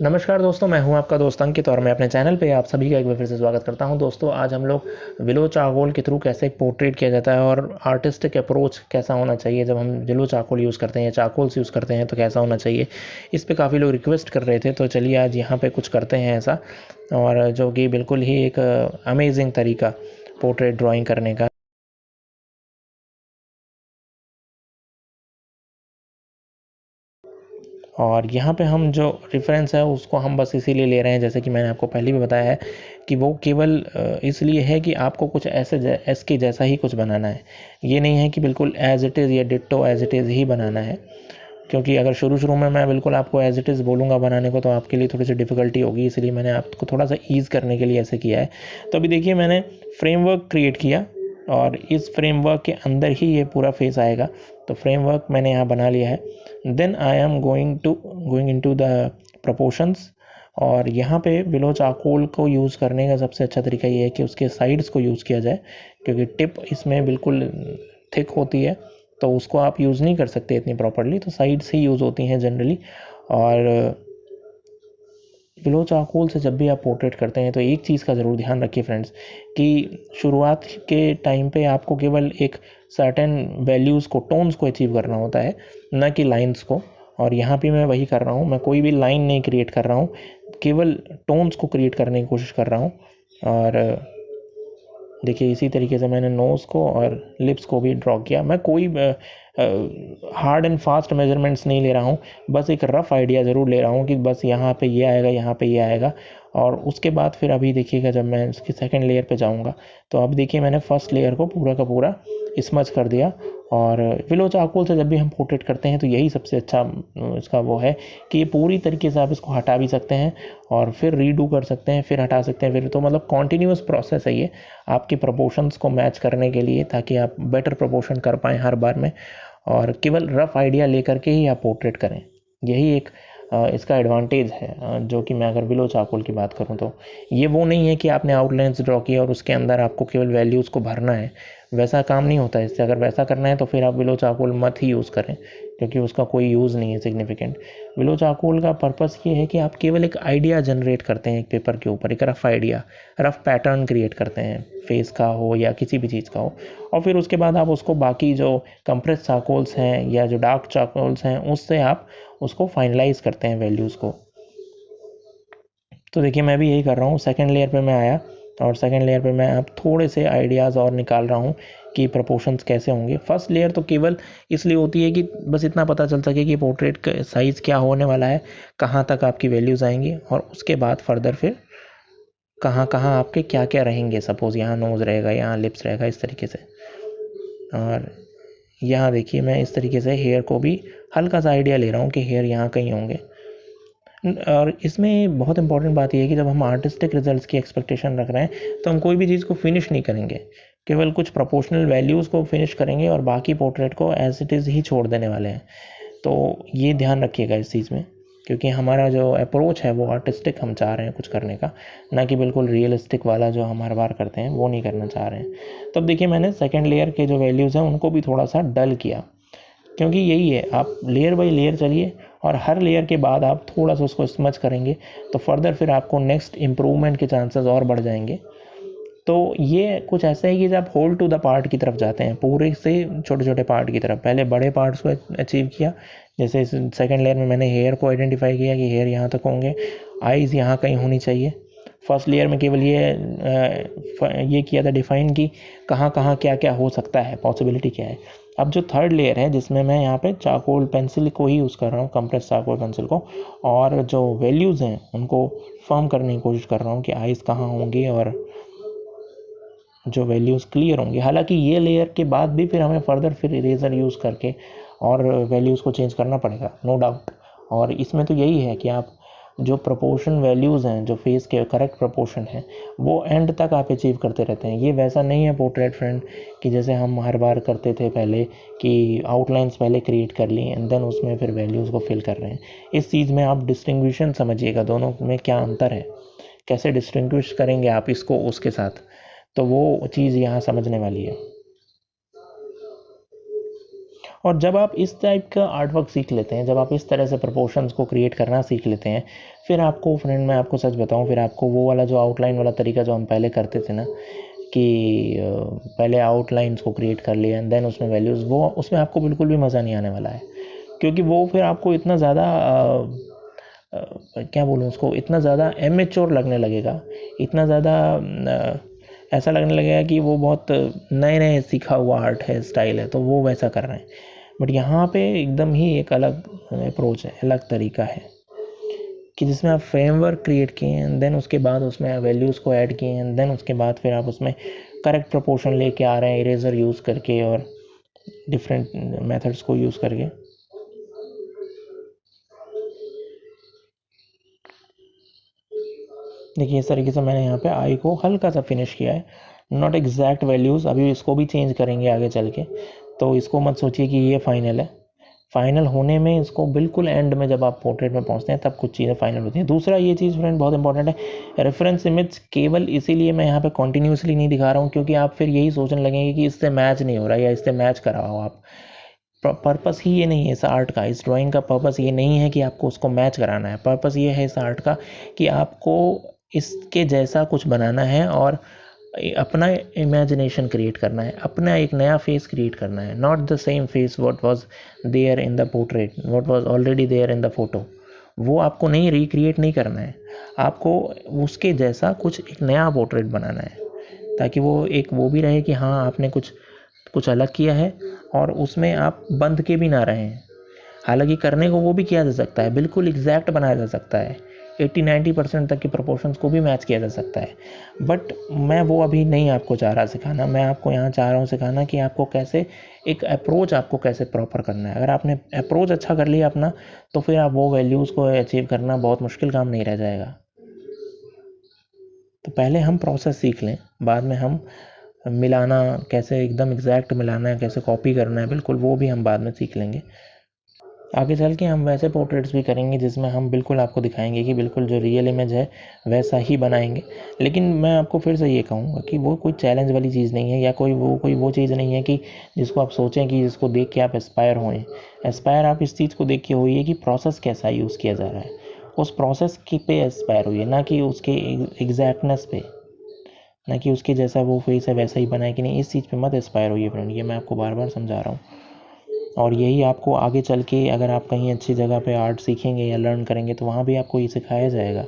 नमस्कार दोस्तों, मैं हूं आपका दोस्त अंकित और मैं अपने चैनल पे आप सभी का एक बार फिर से स्वागत करता हूं। दोस्तों, आज हम लोग विलो चारकोल के थ्रू कैसे पोर्ट्रेट किया जाता है और आर्टिस्टिक अप्रोच कैसा होना चाहिए जब हम विलो चारकोल यूज़ करते हैं या चारकोल्स यूज़ करते हैं तो कैसा होना चाहिए, इस पे काफ़ी लोग रिक्वेस्ट कर रहे थे। तो चलिए आज यहाँ पे कुछ करते हैं ऐसा, और जो कि बिल्कुल ही एक अमेजिंग तरीका पोर्ट्रेट ड्राइंग करने का। और यहाँ पे हम जो रेफरेंस है उसको हम बस इसीलिए ले रहे हैं, जैसे कि मैंने आपको पहले भी बताया है, कि वो केवल इसलिए है कि आपको कुछ ऐसे इसके जैसा ही कुछ बनाना है। ये नहीं है कि बिल्कुल एज इट इज़ या डिट्टो एज इट इज़ ही बनाना है, क्योंकि अगर शुरू शुरू में मैं बिल्कुल आपको एज इट इज़ बोलूँगा बनाने को तो आपके लिए थोड़ी सी डिफ़िकल्टी होगी, इसलिए मैंने आपको थोड़ा सा ईज़ करने के लिए ऐसे किया है। तो अभी देखिए, मैंने फ्रेमवर्क क्रिएट किया और इस फ्रेमवर्क के अंदर ही ये पूरा फेस आएगा। तो फ्रेमवर्क मैंने यहाँ बना लिया है। Then I am going into the proportions. और यहाँ पे बिलो चारकोल को यूज़ करने का सबसे अच्छा तरीका ये है कि उसके साइड्स को यूज़ किया जाए, क्योंकि टिप इसमें बिल्कुल थिक होती है तो उसको आप यूज़ नहीं कर सकते इतनी प्रॉपरली, तो साइड्स ही यूज़ होती हैं जनरली। और विलो चारकोल से जब भी आप पोर्ट्रेट करते हैं तो एक चीज़ का ज़रूर ध्यान रखिए फ्रेंड्स, कि शुरुआत के टाइम पे आपको केवल एक सर्टेन वैल्यूज़ को, टोन्स को अचीव करना होता है, न कि लाइंस को। और यहाँ पे मैं वही कर रहा हूँ, मैं कोई भी लाइन नहीं क्रिएट कर रहा हूँ, केवल टोन्स को क्रिएट करने की कोशिश कर रहा हूँ। और देखिए, इसी तरीके से मैंने नोज़ को और लिप्स को भी ड्रॉ किया। मैं कोई हार्ड एंड फास्ट मेजरमेंट्स नहीं ले रहा हूँ, बस एक रफ़ आइडिया ज़रूर ले रहा हूँ कि बस यहाँ पे ये आएगा, यहाँ पे ये आएगा। और उसके बाद फिर अभी देखिएगा, जब मैं इसकी सेकंड लेयर पे जाऊँगा तो अब देखिए मैंने फर्स्ट लेयर को पूरा का पूरा स्मज कर दिया। और विलो चारकोल से जब भी हम पोर्ट्रेट करते हैं तो यही सबसे अच्छा इसका वो है कि ये पूरी तरीके से आप इसको हटा भी सकते हैं और फिर रीडू कर सकते हैं, फिर हटा सकते हैं, फिर तो मतलब कॉन्टीन्यूअस प्रोसेस है ये आपके प्रोपोर्शंस को मैच करने के लिए, ताकि आप बेटर प्रोपोर्शन कर पाएँ हर बार में। और केवल रफ आइडिया लेकर के ही आप पोर्ट्रेट करें, यही एक इसका एडवांटेज है। जो कि मैं अगर विलो चारकोल की बात करूं तो ये वो नहीं है कि आपने आउटलाइंस ड्रॉ किया और उसके अंदर आपको केवल वैल्यूज़ को भरना है। वैसा काम नहीं होता है इससे। अगर वैसा करना है तो फिर आप विलो चारकोल मत ही यूज़ करें, क्योंकि उसका कोई यूज़ नहीं है सिग्निफिकेंट। विलो चारकोल का पर्पस ये है कि आप केवल एक आइडिया जनरेट करते हैं एक पेपर के ऊपर, एक rough idea, rough pattern create करते हैं, फेस का हो या किसी भी चीज़ का हो। और फिर उसके बाद आप उसको बाकी जो कंप्रेस चारकोल्स हैं या जो डार्क चारकोल्स हैं उससे आप उसको फाइनलाइज करते हैं वैल्यूज़ को। तो देखिए, मैं भी यही कर रहा हूँ। सेकंड लेयर पे मैं आया और सेकंड लेयर पे मैं अब थोड़े से आइडियाज़ और निकाल रहा हूँ कि प्रोपोर्शंस कैसे होंगे। फर्स्ट लेयर तो केवल इसलिए होती है कि बस इतना पता चल सके कि पोर्ट्रेट का साइज़ क्या होने वाला है, कहाँ तक आपकी वैल्यूज़ आएंगी, और उसके बाद फर्दर फिर कहाँ कहाँ आपके क्या क्या रहेंगे। सपोज़ यहाँ नोज़ रहेगा, यहाँ लिप्स रहेगा, इस तरीके से। और यहाँ देखिए, मैं इस तरीके से हेयर को भी हल्का सा आइडिया ले रहा हूँ कि हेयर यहाँ कहीं होंगे। और इसमें बहुत इंपॉर्टेंट बात यह है कि जब हम आर्टिस्टिक रिजल्ट्स की एक्सपेक्टेशन रख रहे हैं तो हम कोई भी चीज़ को फिनिश नहीं करेंगे, केवल कुछ प्रोपोर्शनल वैल्यूज़ को फिनिश करेंगे और बाकी पोर्ट्रेट को एज इट इज़ ही छोड़ देने वाले हैं। तो ये ध्यान रखिएगा इस चीज़ में, क्योंकि हमारा जो अप्रोच है वो आर्टिस्टिक हम चाह रहे हैं कुछ करने का, ना कि बिल्कुल रियलिस्टिक वाला जो हम हर बार करते हैं वो नहीं करना चाह रहे हैं। तब देखिए, मैंने सेकेंड लेयर के जो वैल्यूज़ हैं उनको भी थोड़ा सा डल किया, क्योंकि यही है, आप लेयर बाई लेयर चलिए और हर लेयर के बाद आप थोड़ा सा उसको स्मच करेंगे तो फर्दर फिर आपको नेक्स्ट इम्प्रूवमेंट के चांसेस और बढ़ जाएंगे। तो ये कुछ ऐसा है कि जब आप होल टू द पार्ट की तरफ जाते हैं, पूरे से छोटे छोटे पार्ट की तरफ, पहले बड़े पार्ट्स को अचीव किया। जैसे सेकंड लेयर में मैंने हेयर को आइडेंटिफाई किया कि हेयर यहाँ तक होंगे, आईज़ यहाँ कहीं होनी चाहिए। फर्स्ट लेयर में केवल ये किया था डिफाइन कि कहाँ कहाँ क्या क्या हो सकता है, पॉसिबिलिटी क्या है। अब जो थर्ड लेयर है जिसमें मैं यहाँ पे चारकोल पेंसिल को ही यूज़ कर रहा हूँ, कंप्रेस चारकोल पेंसिल को, और जो वैल्यूज़ हैं उनको फॉर्म करने की कोशिश कर रहा हूँ कि आइज़ कहाँ होंगी और जो वैल्यूज़ क्लियर होंगी। हालांकि ये लेयर के बाद भी फिर हमें फर्दर फिर इरेजर यूज़ करके और वैल्यूज़ को चेंज करना पड़ेगा, नो डाउट। और इसमें तो यही है कि आप जो प्रोपोर्शन वैल्यूज़ हैं, जो फेस के करेक्ट प्रोपोर्शन हैं, वो एंड तक आप अचीव करते रहते हैं। ये वैसा नहीं है पोर्ट्रेट फ्रेंड कि जैसे हम हर बार करते थे पहले, कि आउटलाइंस पहले क्रिएट कर ली एंड देन उसमें फिर वैल्यूज़ को फिल कर रहे हैं। इस चीज़ में आप डिस्टिंग्विशन समझिएगा, दोनों में क्या अंतर है, कैसे डिस्टिंग्विश करेंगे आप इसको उसके साथ, तो वो चीज़ यहाँ समझने वाली है। और जब आप इस टाइप का आर्ट वर्क सीख लेते हैं, जब आप इस तरह से प्रपोर्शंस को क्रिएट करना सीख लेते हैं, फिर आपको फ्रेंड मैं आपको सच बताऊं, फिर आपको वो वाला जो आउटलाइन वाला तरीका जो हम पहले करते थे ना, कि पहले आउटलाइंस को क्रिएट कर लिया एंड देन उसमें वैल्यूज़, वो उसमें आपको बिल्कुल भी मज़ा नहीं आने वाला है। क्योंकि वो फिर आपको इतना ज़्यादा क्या बोलूँ उसको, इतना ज़्यादा इमेच्योर लगने लगेगा, इतना ज़्यादा ऐसा लगने लगेगा कि वो बहुत नए नए सीखा हुआ आर्ट है, स्टाइल है, तो वो वैसा कर रहे हैं। बट यहाँ पे एकदम ही एक अलग अप्रोच है, अलग तरीका है, कि जिसमें आप फ्रेमवर्क क्रिएट किए एंड देन उसके बाद उसमें वैल्यूज़ को ऐड किए एंड देन उसके बाद फिर आप उसमें करेक्ट प्रोपोर्शन लेके आ रहे हैं, इरेजर यूज़ करके और डिफरेंट मेथड्स को यूज़ करके। देखिए इस तरीके से मैंने यहाँ पे आई को हल्का सा फिनिश किया है, नॉट एग्जैक्ट वैल्यूज़, अभी इसको भी चेंज करेंगे आगे चल के, तो इसको मत सोचिए कि ये फाइनल है। फाइनल होने में इसको बिल्कुल एंड में जब आप पोर्ट्रेट में पहुंचते हैं तब कुछ चीज़ें फाइनल होती हैं। दूसरा ये चीज़ फ्रेंड बहुत इंपॉर्टेंट है, रेफरेंस इमेज केवल इसीलिए मैं यहाँ पे कॉन्टीन्यूसली नहीं दिखा रहा हूँ क्योंकि आप फिर यही सोचने लगेंगे कि इससे मैच नहीं हो रहा या इससे मैच कराओ आप। पर्पस ही ये नहीं है इस आर्ट का, इस ड्राइंग का पर्पस ये नहीं है कि आपको उसको मैच कराना है। पर्पस ये है इस आर्ट का कि आपको इसके जैसा कुछ बनाना है और अपना इमेजिनेशन क्रिएट करना है, अपना एक नया फेस क्रिएट करना है, not the same face what was there in the portrait, what was already there in the photo. वो आपको नहीं रिक्रिएट नहीं करना है, आपको उसके जैसा कुछ एक नया पोर्ट्रेट बनाना है, ताकि वो एक वो भी रहे कि हाँ आपने कुछ कुछ अलग किया है और उसमें आप बंध के भी ना रहें। हालांकि करने को वो भी किया जा सकता है, बिल्कुल एग्जैक्ट बनाया जा सकता है, 80-90% तक की प्रोपोर्शंस को भी मैच किया जा सकता है, बट मैं वो अभी नहीं आपको चाह रहा सिखाना। मैं आपको यहाँ चाह रहा हूँ सिखाना कि आपको कैसे एक अप्रोच आपको कैसे प्रॉपर करना है। अगर आपने अप्रोच अच्छा कर लिया अपना, तो फिर आप वो वैल्यूज़ को अचीव करना बहुत मुश्किल काम नहीं रह जाएगा। तो पहले हम प्रोसेस सीख लें, बाद में हम मिलाना कैसे एकदम एग्जैक्ट मिलाना है, कैसे कॉपी करना है, बिल्कुल वो भी हम बाद में सीख लेंगे। आगे चल के हम वैसे पोर्ट्रेट्स भी करेंगे जिसमें हम बिल्कुल आपको दिखाएंगे कि बिल्कुल जो रियल इमेज है वैसा ही बनाएंगे। लेकिन मैं आपको फिर से ये कहूँगा कि वो कोई चैलेंज वाली चीज़ नहीं है, या कोई वो चीज़ नहीं है कि जिसको आप सोचें कि जिसको देख के आप एस्पायर होएं। एस्पायर आप इस चीज़ को देख के होइए कि प्रोसेस कैसा यूज़ किया जा रहा है, उस प्रोसेस की पे एस्पायर होइए, ना कि उसके एग्जैक्टनेस पे, ना कि उसके जैसा वो फेस है वैसा ही बनाए कि नहीं। इस चीज़ पे मत एस्पायर होइए फ्रेंड, ये मैं आपको बार बार समझा रहा हूँ। और यही आपको आगे चल के अगर आप कहीं अच्छी जगह पे आर्ट सीखेंगे या लर्न करेंगे तो वहाँ भी आपको ये सिखाया जाएगा।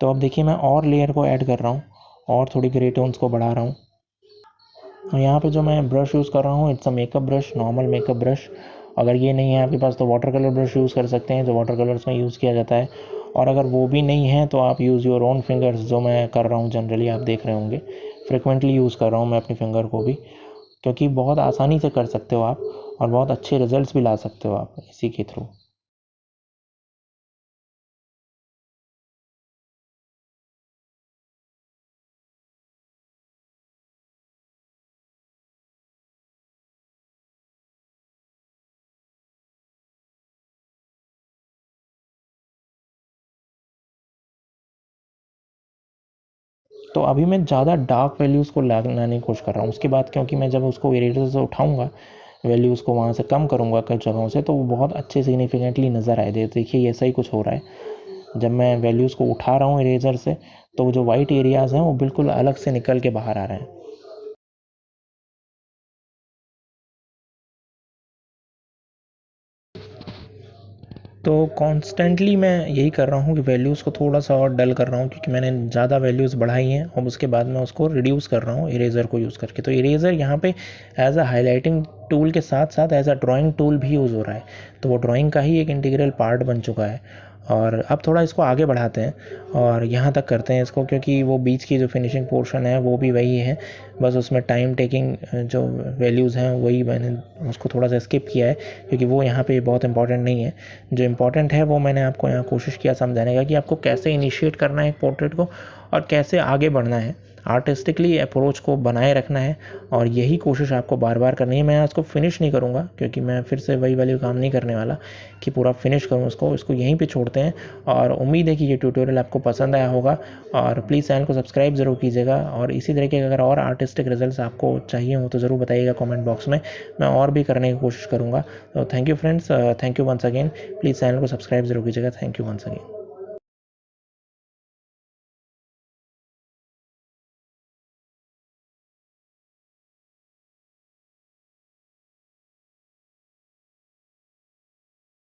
तो अब देखिए मैं और लेयर को ऐड कर रहा हूँ और थोड़ी ग्रे टोन्स को बढ़ा रहा हूँ। और यहाँ पे जो मैं ब्रश यूज़ कर रहा हूँ it's a makeup brush, normal makeup brush. अगर ये नहीं है आपके पास तो वाटर कलर ब्रश यूज़ कर सकते हैं, जो वाटर कलर्स में यूज़ किया जाता है। और अगर वो भी नहीं है तो आप यूज़ योर ओन फिंगर्स, जो मैं कर रहा हूँ जनरली, आप देख रहे होंगे फ्रिक्वेंटली यूज़ कर रहा हूँ मैं अपनी फिंगर को भी, क्योंकि बहुत आसानी से कर सकते हो आप और बहुत अच्छे रिजल्ट्स भी ला सकते हो आप इसी के थ्रू। तो अभी मैं ज़्यादा डार्क वैल्यूज़ को लाने की कोशिश कर रहा हूँ। उसके बाद क्योंकि मैं जब उसको इरेजर से उठाऊँगा, वैल्यूज़ को वहाँ से कम करूँगा कुछ जगहों से, तो वो बहुत अच्छे सिग्निफिकेंटली नज़र आए दे। देखिए ऐसा ही कुछ हो रहा है, जब मैं वैल्यूज़ को उठा रहा हूँ इरेजर से तो जो वाइट एरियाज़ हैं वो बिल्कुल अलग से निकल के बाहर आ रहे हैं। तो कॉन्स्टेंटली मैं यही कर रहा हूँ कि वैल्यूज़ को थोड़ा सा और डल कर रहा हूँ, क्योंकि मैंने ज़्यादा वैल्यूज़ बढ़ाई हैं और उसके बाद मैं उसको रिड्यूस कर रहा हूँ इरेज़र को यूज़ करके। तो इरेज़र यहाँ पे एज अ हाईलाइटिंग टूल के साथ साथ एज अ ड्राइंग टूल भी यूज़ हो रहा है, तो वो ड्राइंग का ही एक इंटीग्रल पार्ट बन चुका है। और अब थोड़ा इसको आगे बढ़ाते हैं और यहाँ तक करते हैं इसको, क्योंकि वो बीच की जो फिनिशिंग पोर्शन है वो भी वही है, बस उसमें टाइम टेकिंग जो वैल्यूज़ हैं वही मैंने उसको थोड़ा सा स्किप किया है, क्योंकि वो यहाँ पे बहुत इंपॉर्टेंट नहीं है। जो इम्पोर्टेंट है वो मैंने आपको यहाँ कोशिश किया समझाने का, कि आपको कैसे इनिशिएट करना है एक पोर्ट्रेट को और कैसे आगे बढ़ना है। आर्टिस्टिकली अप्रोच को बनाए रखना है और यही कोशिश आपको बार बार करनी है। मैं आज को फिनिश नहीं करूँगा क्योंकि मैं फिर से वही वाली काम नहीं करने वाला कि पूरा फिनिश करूँ इसको यहीं पे छोड़ते हैं। और उम्मीद है कि ये ट्यूटोरियल आपको पसंद आया होगा और प्लीज़ चैनल को सब्सक्राइब ज़रूर कीजिएगा और इसी तरह के अगर और आर्टिस्टिक रिजल्ट्स आपको चाहिए हो तो ज़रूर बताइएगा कमेंट बॉक्स में, मैं और भी करने की कोशिश करूँगा। तो thank you friends, thank you once again. Please channel को सब्सक्राइब ज़रूर कीजिएगा। Thank you once again.